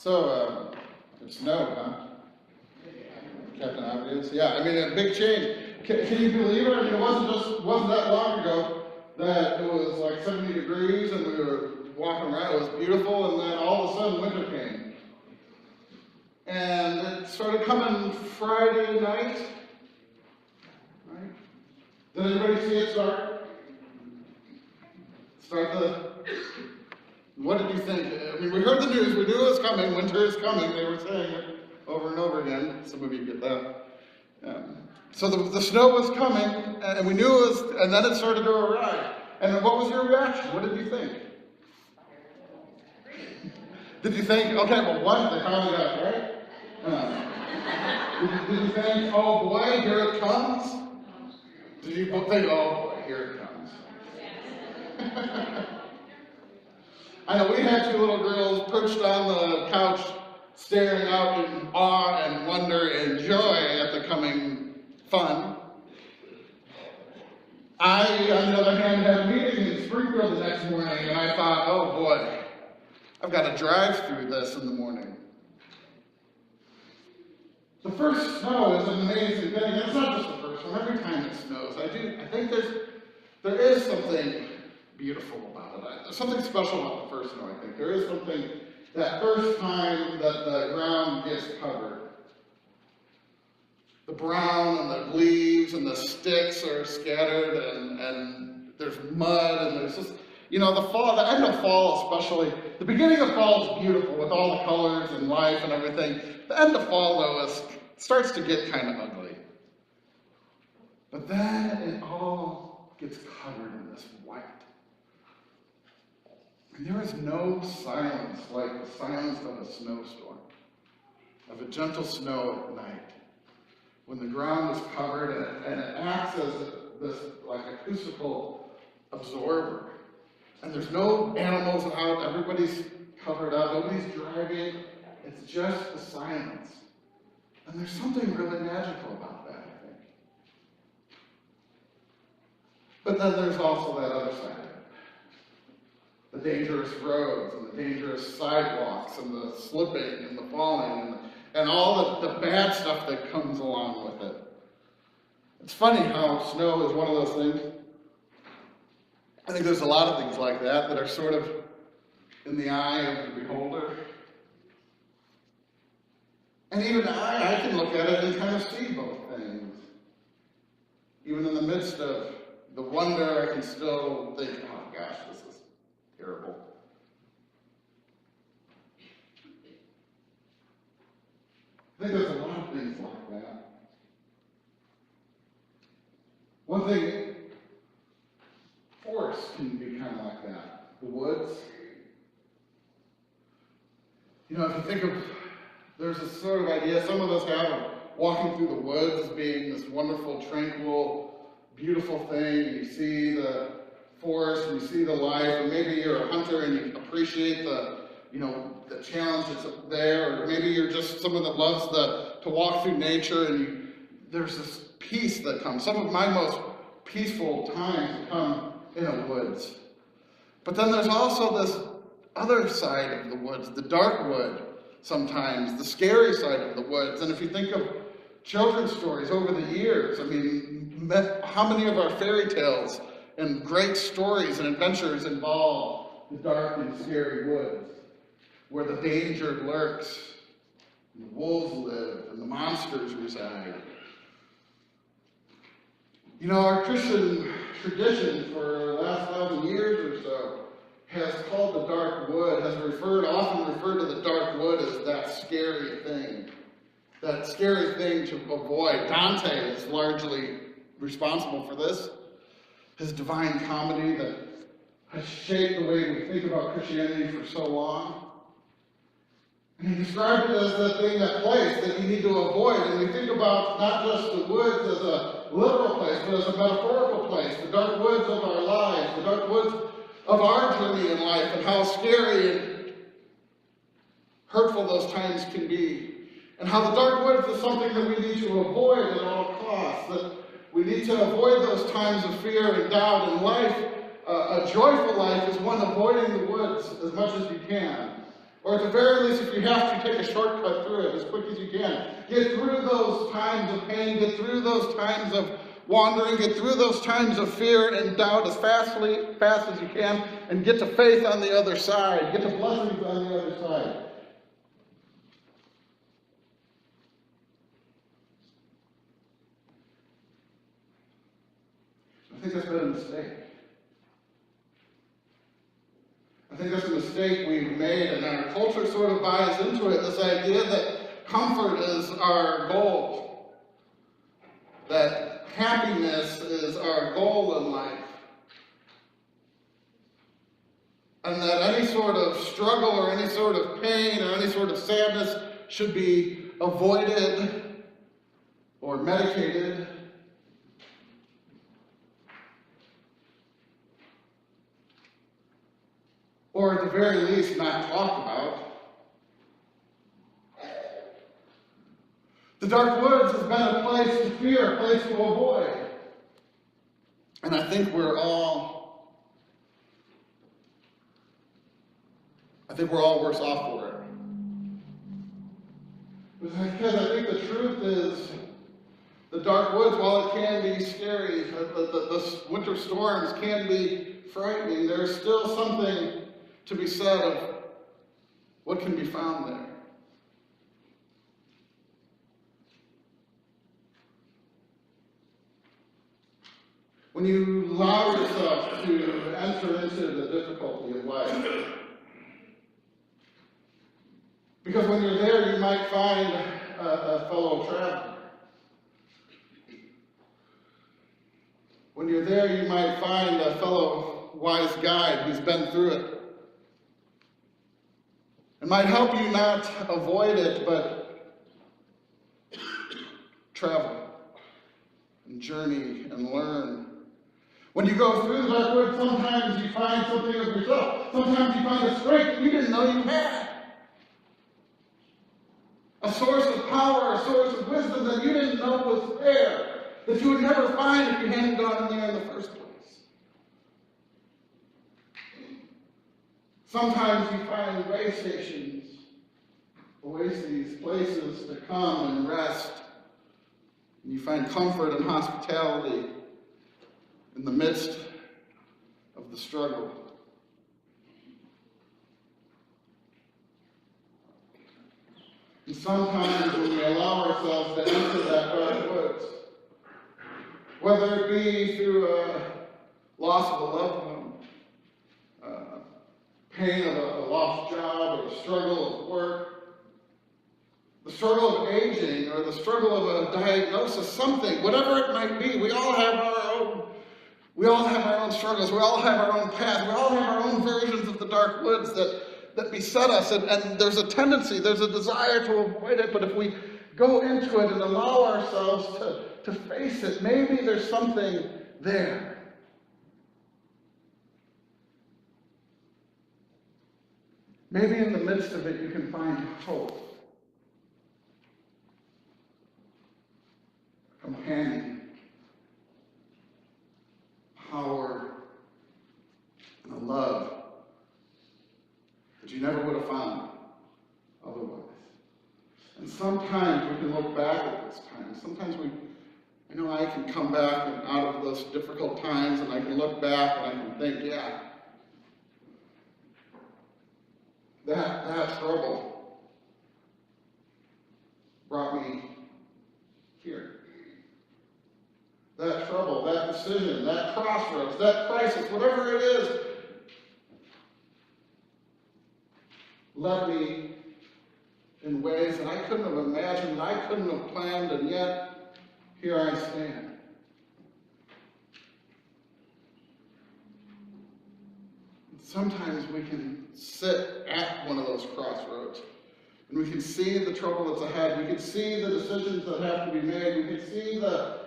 So, it snowed, huh? Captain Obvious? Yeah, I mean, a big change. Can you believe it? I mean, it wasn't that long ago that it was like 70 degrees and we were walking around. It was beautiful, and then all of a sudden winter came. And it started coming Friday night. Right? Did anybody see it start? What did you think? I mean, we heard the news, we knew it was coming, winter is coming, they were saying it over and over again. Some of you get that. So the snow was coming, and we knew it was, and then it started to arrive. And then what was your reaction? What did you think? Did you think, okay, well, what? They finally got it, right? Did you think, oh boy, here it comes? Did you think, oh boy, here it comes? I know we had two little girls perched on the couch, staring out in awe and wonder and joy at the coming fun. I, on the other hand, had a meeting in Springfield the next morning, and I thought, oh boy, I've got to drive through this in the morning. The first snow is an amazing thing, and it's not just the first one. Every time it snows, I think there is something beautiful about it. There's something special about the first snow, I think. There is something, that first time that the ground gets covered. The brown and the leaves and the sticks are scattered, and there's mud, and there's just, you know, the fall, the end of fall especially, the beginning of fall is beautiful with all the colors and life and everything. The end of fall, though, starts to get kind of ugly. But then it all gets covered in this white. And there is no silence like the silence of a snowstorm, of a gentle snow at night, when the ground is covered and it acts as this like acoustical absorber. And there's no animals out, everybody's covered up, nobody's driving, it's just the silence. And there's something really magical about that, I think. But then there's also that other side of it. The dangerous roads and the dangerous sidewalks and the slipping and the falling and all the bad stuff that comes along with it. It's funny how snow is one of those things. I think there's a lot of things like that are sort of in the eye of the beholder. And even I can look at it and kind of see both things. Even in the midst of the wonder, I can still think, oh gosh, this is terrible. I think there's a lot of things like that. One thing, forests can be kind of like that. The woods. You know, if you think of, there's this sort of idea some of us have of walking through the woods as being this wonderful, tranquil, beautiful thing. You see the forest, and you see the life, and maybe you're a hunter and you appreciate the challenge that's there, or maybe you're just someone that loves to walk through nature, and there's this peace that comes. Some of my most peaceful times come in the woods. But then there's also this other side of the woods, the dark wood sometimes, the scary side of the woods. And if you think of children's stories over the years, I mean, how many of our fairy tales and great stories and adventures involve the dark and scary woods, where the danger lurks, and the wolves live, and the monsters reside. You know, our Christian tradition for the last 1,000 years or so has called the dark wood, has often referred to the dark wood as that scary thing to avoid. Dante is largely responsible for this. His Divine Comedy that has shaped the way we think about Christianity for so long. And he described it as the thing, that place that you need to avoid. And we think about not just the woods as a literal place, but as a metaphorical place. The dark woods of our lives, the dark woods of our journey in life, and how scary and hurtful those times can be. And how the dark woods is something that we need to avoid at all costs. That we need to avoid those times of fear and doubt in life. A joyful life is one avoiding the woods as much as you can. Or at the very least, if you have to, take a shortcut through it as quick as you can. Get through those times of pain, get through those times of wandering, get through those times of fear and doubt as fast as you can, and get to faith on the other side, get to blessings on the other side. I think that's been a mistake. I think that's a mistake we've made, and our culture sort of buys into it, this idea that comfort is our goal, that happiness is our goal in life, and that any sort of struggle or any sort of pain or any sort of sadness should be avoided or medicated. Or at the very least, not talked about. The dark woods has been a place to fear, a place to avoid. And I think we're all worse off for it. Because I think the truth is, the dark woods, while it can be scary, the winter storms can be frightening, there's still something to be said of what can be found there. When you allow yourself to enter into the difficulty of life, because when you're there, you might find a fellow traveler. When you're there, you might find a fellow wise guide who's been through it. It might help you not avoid it, but travel and journey and learn. When you go through the dark woods, sometimes you find something of yourself. Sometimes you find a strength that you didn't know you had. A source of power, a source of wisdom that you didn't know was there, that you would never find if you hadn't gone in there in the first place. Sometimes you find way stations, oases, places to come and rest. And you find comfort and hospitality in the midst of the struggle. And sometimes when we allow ourselves to enter that dark woods, whether it be through a loss of a loved one, pain of a lost job, or the struggle of work, the struggle of aging, or the struggle of a diagnosis, something, whatever it might be, we all have our own struggles, we all have our own path, we all have our own versions of the dark woods that beset us, and there's a tendency, there's a desire to avoid it, but if we go into it and allow ourselves to face it, maybe there's something there. Maybe in the midst of it you can find hope, companion, power, and a love that you never would have found otherwise. And sometimes we can look back at this time. Sometimes I can come back and out of those difficult times, and I can look back and I can think, yeah, that trouble brought me here. That trouble, that decision, that crossroads, that crisis, whatever it is, led me in ways that I couldn't have imagined, I couldn't have planned, and yet here I stand. Sometimes we can sit at one of those crossroads and we can see the trouble that's ahead. We can see the decisions that have to be made. We can see the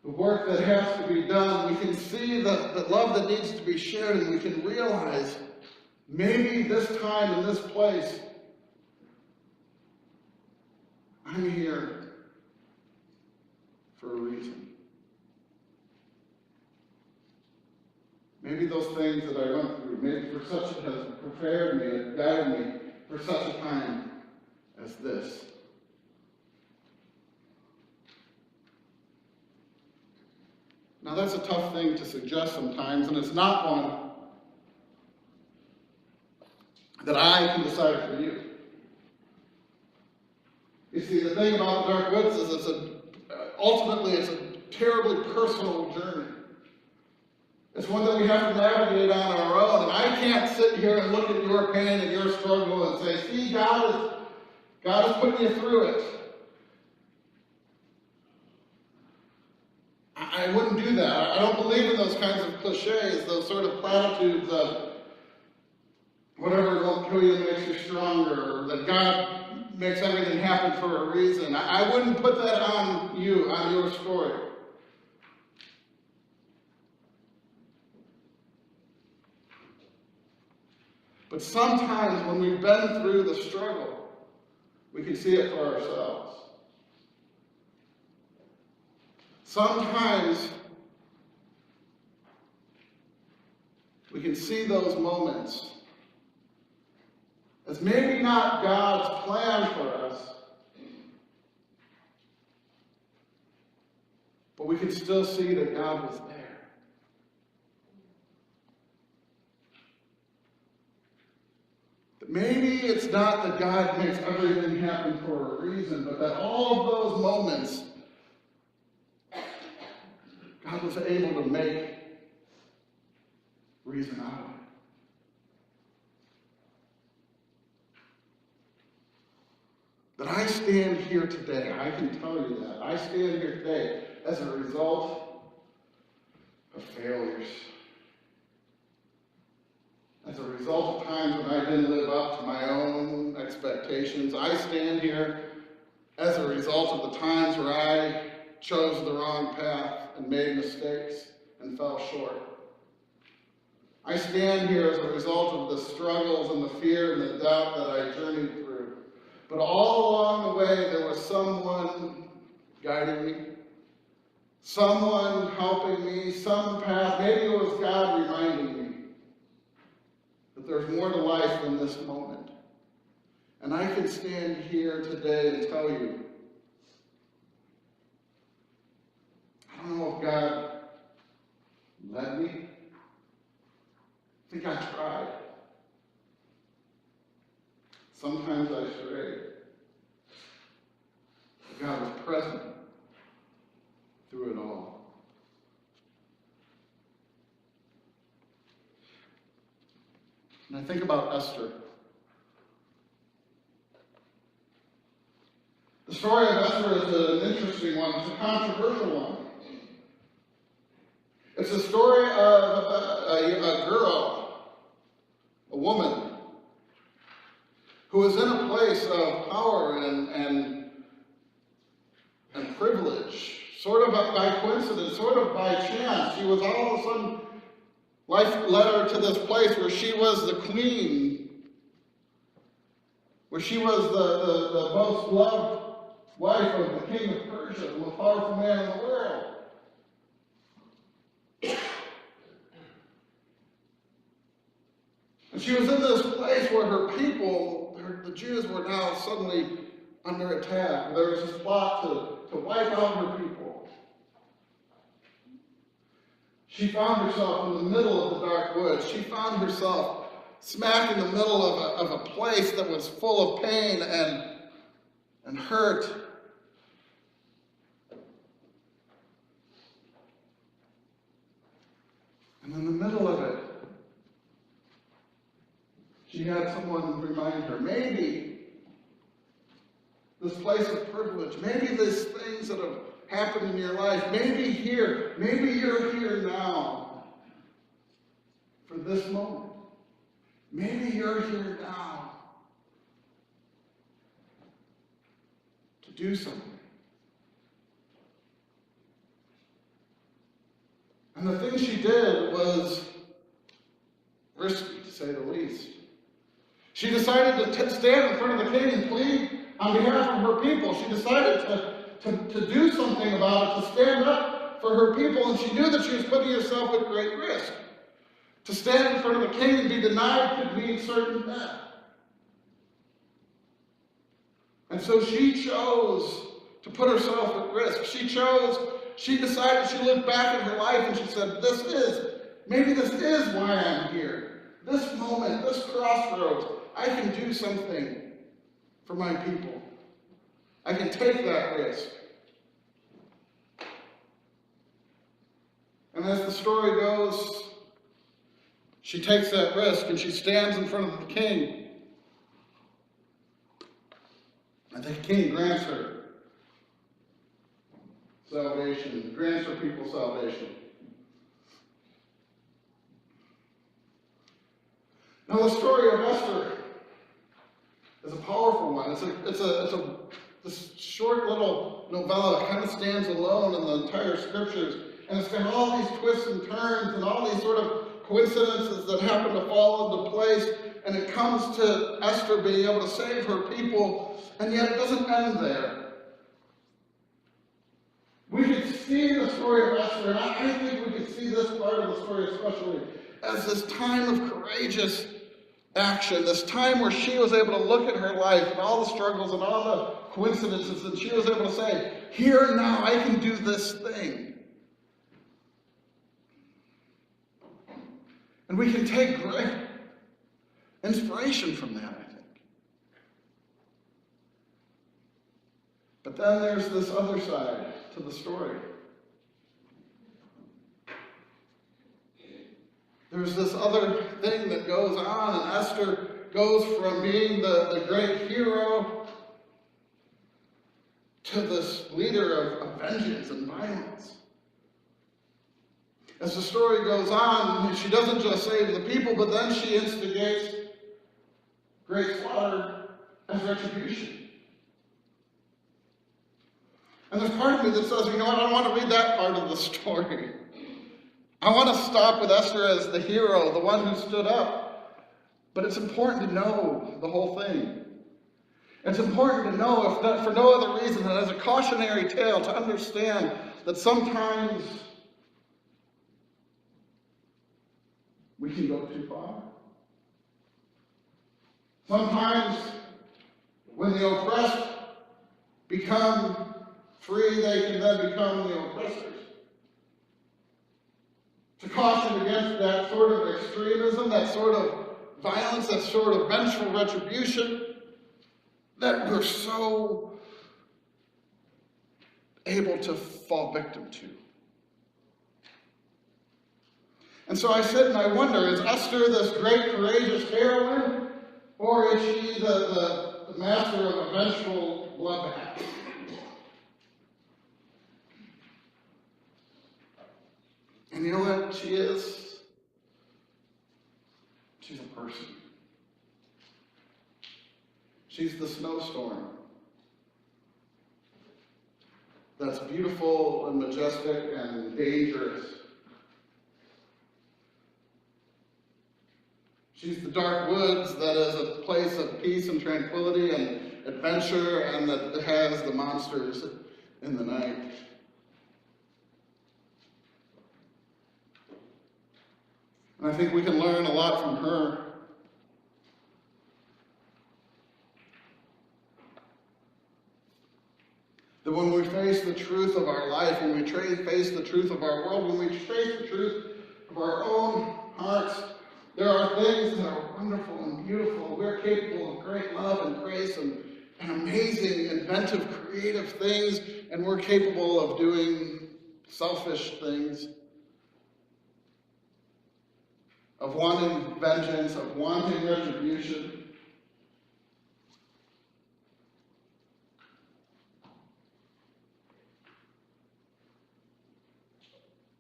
work that has to be done. We can see the love that needs to be shared, and we can realize maybe this time in this place, I'm here for a reason. Maybe those things that I went through, maybe for such it has prepared me, it guided me for such a time as this. Now that's a tough thing to suggest sometimes, and it's not one that I can decide for you. You see, the thing about the dark woods is ultimately it's a terribly personal journey. It's one that we have to navigate on our own, and I can't sit here and look at your pain and your struggle and say, see, God is putting you through it. I wouldn't do that. I don't believe in those kinds of cliches, those sort of platitudes of whatever won't kill you makes you stronger, or that God makes everything happen for a reason. I wouldn't put that on you, on your story. But sometimes when we've been through the struggle, we can see it for ourselves. Sometimes we can see those moments as maybe not God's plan for us, but we can still see that God was there. That maybe it's not that God makes everything happen for a reason, but that all of those moments God was able to make reason out of it. That I stand here today, I can tell you that. I stand here today as a result of failures. As a result of times when I didn't live up to my own expectations. I stand here as a result of the times where I chose the wrong path and made mistakes and fell short. I stand here as a result of the struggles and the fear and the doubt that I journeyed through. But all along the way, there was someone guiding me, someone helping me, some path. Maybe it was God reminding me that there's more to life than this moment. And I can stand here today and tell you, I don't know if God led me. I think I tried. Sometimes I strayed. But God was present through it all. And I think about Esther. The story of Esther is an interesting one. It's a controversial one. It's a story of a girl, a woman, who was in a place of power and privilege, sort of by coincidence, sort of by chance. She was all of a sudden, life led her to this place where she was the queen, where she was the most loved wife of the king of Persia, the most powerful man in the world. And she was in this place where her people, the Jews, were now suddenly under attack. There was this plot to wipe out her people. She found herself in the middle of the dark woods. She found herself smack in the middle of a place that was full of pain and hurt. And in the middle of it, she had someone remind her, maybe this place of privilege, maybe these things that have happened in your life, maybe you're here now for this moment. Maybe you're here now to do something. And the thing she did was risky, to say the least. She decided to stand in front of the king and plead on behalf of her people. She decided to do something about it, to stand up for her people, and she knew that she was putting herself at great risk. To stand in front of the king and be denied could mean certain death. And so she chose to put herself at risk. She decided, she looked back at her life and she said, maybe this is why I'm here. This moment, this crossroads, I can do something for my people. I can take that risk. And as the story goes, she takes that risk and she stands in front of the king. And the king grants her salvation, grants her people salvation. Now the story of Esther is a powerful one. This short little novella kind of stands alone in the entire scriptures, and it's got all these twists and turns and all these sort of coincidences that happen to fall into place, and it comes to Esther being able to save her people, and yet it doesn't end there. We could see the story of Esther, and I think we could see this part of the story especially as this time of courageous action, this time where she was able to look at her life and all the struggles and all the coincidences, and she was able to say, here now I can do this thing. And we can take great inspiration from that, I think. But then there's this other side to the story. There's this other thing that goes on, and Esther goes from being the great hero to this leader of vengeance and violence. As the story goes on, she doesn't just save the people, but then she instigates great slaughter as retribution. And there's part of me that says, you know what, I don't want to read that part of the story. I want to stop with Esther as the hero, the one who stood up. But it's important to know the whole thing. It's important to know, if not for no other reason than as a cautionary tale, to understand that sometimes we can go too far. Sometimes when the oppressed become free, they can then become the oppressors. To caution against that sort of extremism, that sort of violence, that sort of vengeful retribution that we're so able to fall victim to. And so I sit and I wonder, is Esther this great courageous heroine, or is she the master of a vengeful bloodbath? And you know what she is? She's a person. She's the snowstorm that's beautiful and majestic and dangerous. She's the dark woods that is a place of peace and tranquility and adventure, and that has the monsters in the night. And I think we can learn a lot from her. That when we face the truth of our life, when we face the truth of our world, when we face the truth of our own hearts, there are things that are wonderful and beautiful. We're capable of great love and grace and amazing, inventive, creative things, and we're capable of doing selfish things, of wanting vengeance, of wanting retribution.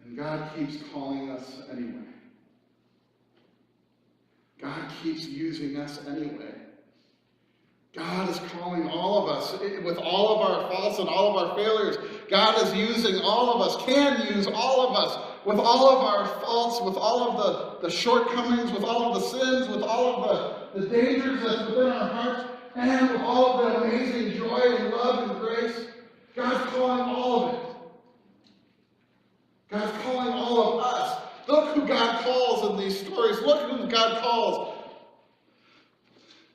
And God keeps calling us anyway. God keeps using us anyway. God is calling all of us, with all of our faults and all of our failures. God is using all of us, can use all of us, with all of our faults, with all of the shortcomings, with all of the sins, with all of the dangers that's within our hearts, and with all of the amazing joy and love and grace. God's calling all of it. God's calling all of us. Look who God calls in these stories. Look who God calls.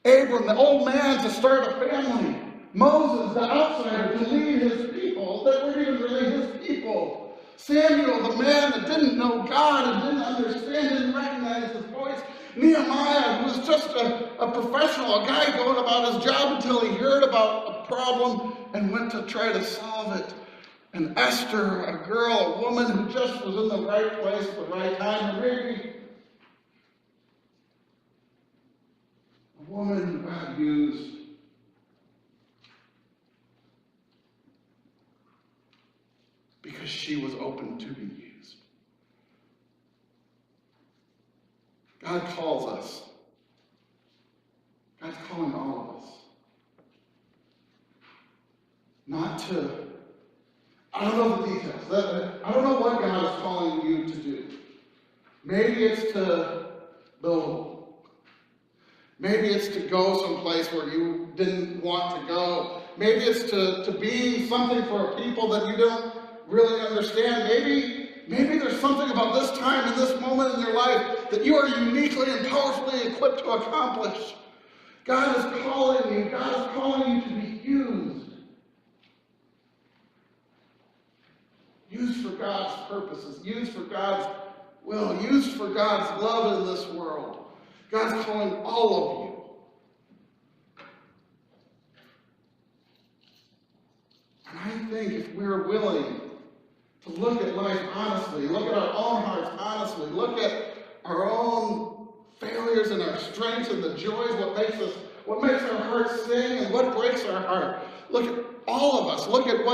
Abram, the old man, to start a family. Moses, the outsider, to lead his people that weren't even really his people. Samuel, the man that didn't know God and didn't understand, didn't recognize his voice. Nehemiah, who was just a professional, a guy going about his job until he heard about a problem and went to try to solve it. And Esther, a girl, a woman who just was in the right place at the right time, and maybe a woman God used because she was open to be used. God calls us. God's calling all of us. Not to, I don't know the details. I don't know what God is calling you to do. Maybe it's to build. Maybe it's to go someplace where you didn't want to go. Maybe it's to be something for a people that you don't really understand. Maybe there's something about this time and this moment in your life that you are uniquely and powerfully equipped to accomplish. God is calling you. God is calling you to be used. Used for God's purposes. Used for God's will. Used for God's love in this world. God's calling all of you. And I think if we're willing to look at life honestly, look at our own hearts honestly, look at our own failures and our strengths and the joys, what makes our hearts sing and what breaks our heart. Look at all of us. Look at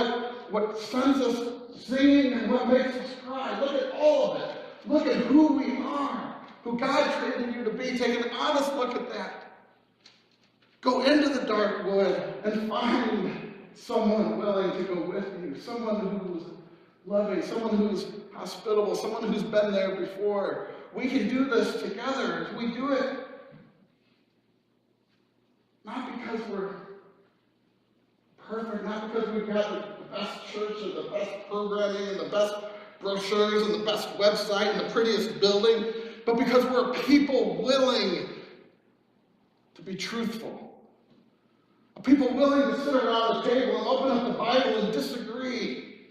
what sends us singing and what makes us cry. Look at all of it. Look at who we are, who God created you to be. Take an honest look at that. Go into the dark wood and find someone willing to go with you, someone who's loving, someone who's hospitable, someone who's been there before. We can do this together. We do it not because we're perfect, not because we've got the best church and the best programming and the best brochures and the best website and the prettiest building, but because we're people willing to be truthful. People willing to sit around the table and open up the Bible and disagree.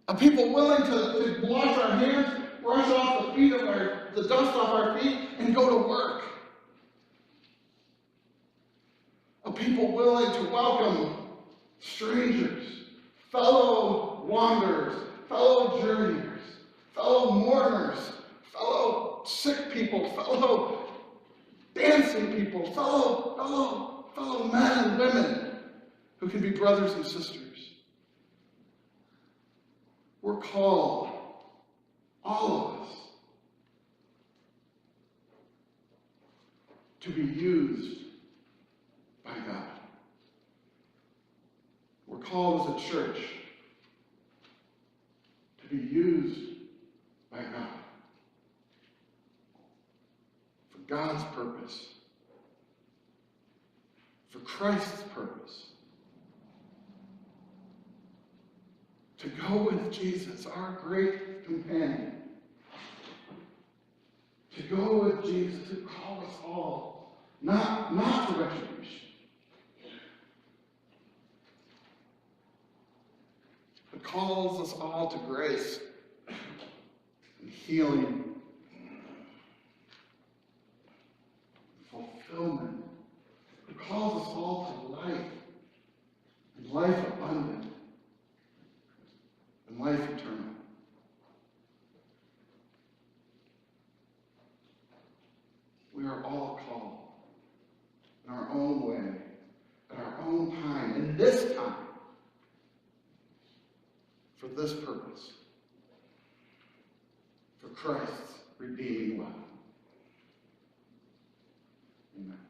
A people willing to wash our hands, brush off the dust off our feet, and go to work. A people willing to welcome strangers, fellow wanderers, fellow journeyers, fellow mourners, fellow sick people, fellow dancing people, fellow men and women who can be brothers and sisters. We're called, all of us, to be used by God. We're called as a church to be used by God for God's purpose, for Christ's purpose. To go with Jesus, our great companion. To go with Jesus who called us all, not to retribution, but calls us all to grace and healing, fulfillment. Who calls us all to life, and life abundant, and life eternal. We are all called in our own way, at our own time, in this time, for this purpose, for Christ's redeeming love. Amen.